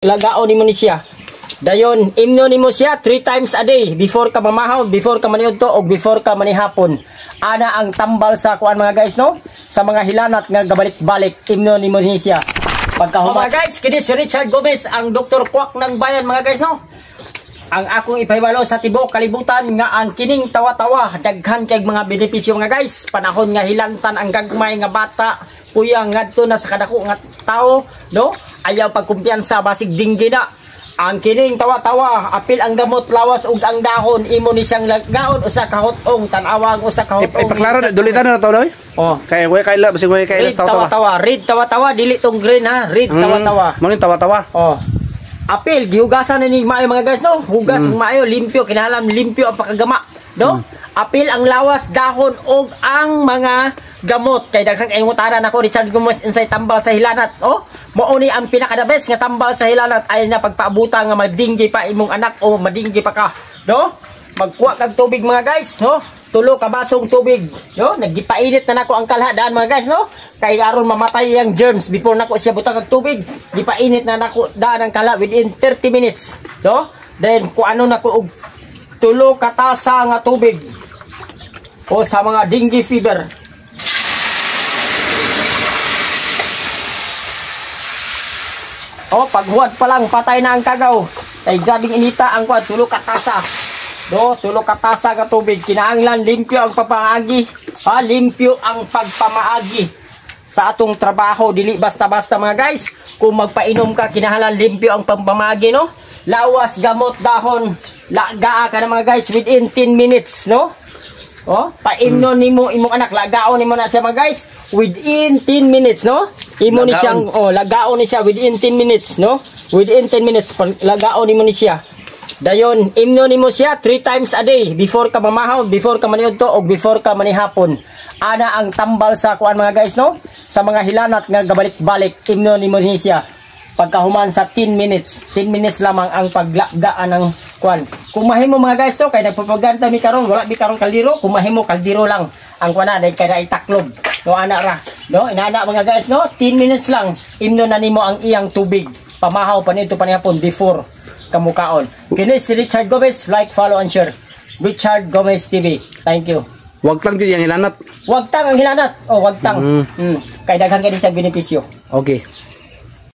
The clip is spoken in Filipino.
Lagaon nimo ni siya. Dayon imno nimo siya 3 times a day before ka mamahon, before ka maniudto og before ka manihapon. Ana ang tambal sa kuan mga guys no, sa mga hilanat nga gabalik-balik imno nimo ni siya. Pagkahuman mga guys, kini si Richard Gomez ang Dr. Quack ng bayan mga guys no. Ang akong ipahibalo sa tibuok kalibutan nga ang kining tawa-tawa daghan kay mga benepisyo mga guys. Panahon nga hilantan ang gagmay nga bata, puyang ngadto na sa kadako nga tao no. Ayaw pagkumpiyansa basig dinggi na. Ang kining tawa-tawa, apil ang gamot lawas ug ang dahon imo ni siyang lagaon usa ka hotong tan-awang usa ka hotong. Ipaklaro dulitan na to doy. Oh, kay way kaila basig way kaila tawa-tawa. Read tawa-tawa dili tong green ha. Read tawa-tawa. Mo ni tawa-tawa. Oh. Apil gihugasan ni maayo mga guys no. Hugas maayo, limpyo, kinahanglan limpyo ang pakagama, no? Apil ang lawas, dahon og ang mga gamot kay daghang ingutaran ako Richard Gomez insay tambal sa hilanat. Oh, mao ni ang pinaka the best nga tambal sa hilanat ay na pagpaabuta nga madinggi pa imong anak o madinggi pa ka, no? Magkuha kag tubig mga guys, no? 3 ka basong tubig, no? Nagipainit na nako ang kalhadaan mga guys, no? Kay aron mamatay ang germs before nako siya butang kag tubig. Gipainit na nako daan ang kala within 30 minutes, no? Then kuano nako og 3 ka tasa nga tubig o sa mga dengue fever. O paghuwad pa lang patay na ang kagaw. Ay grabing inita ang kuan 3 ka tasa. Do 3 ka tasa nga tubig. Kinahanglan limpyo ang pagpamaagi. Ha, limpyo ang pagpamaagi sa atong trabaho, dili basta-basta mga guys. Kung magpainom ka kinahanglan limpyo ang pagpamaagi no. Lawas, gamot, dahon, lagaa ka na mga guys within 10 minutes no. Oh, paimnon nimo imong anak, lagaon nimo na siya mga guys within 10 minutes no. Imo ni siyang lagaon ni siya within 10 minutes no. Within 10 minutes lagaon nimo ni siya. Dayon imno nimo siya 3 times a day before ka mamahon, before ka maniudto og before ka manihapon. Ana ang tambal sa kuan mga guys no, sa mga hilanat nga gabalik-balik imno nimo ni siya. Pagkahuman sa 10 minutes lamang ang paglagdaan ng kuan. Kung mahimo mga guys to kay nagpapaganda mi karon, wala mi karon kaldero, kung mahimo kaldero lang ang kuan na kay na itaklob no ana ra no. Inana mga guys no, 10 minutes lang imno na nimo ang iyang tubig pamahaw panito panihapon before kamukaon. Kini si Richard Gomez, like, follow and share. Richard Gomez TV. Thank you. Wag tang jud yang hilanat. Wag tang ang hilanat. Oh, wag tang. Kay daghan kay sa benepisyo. Okay.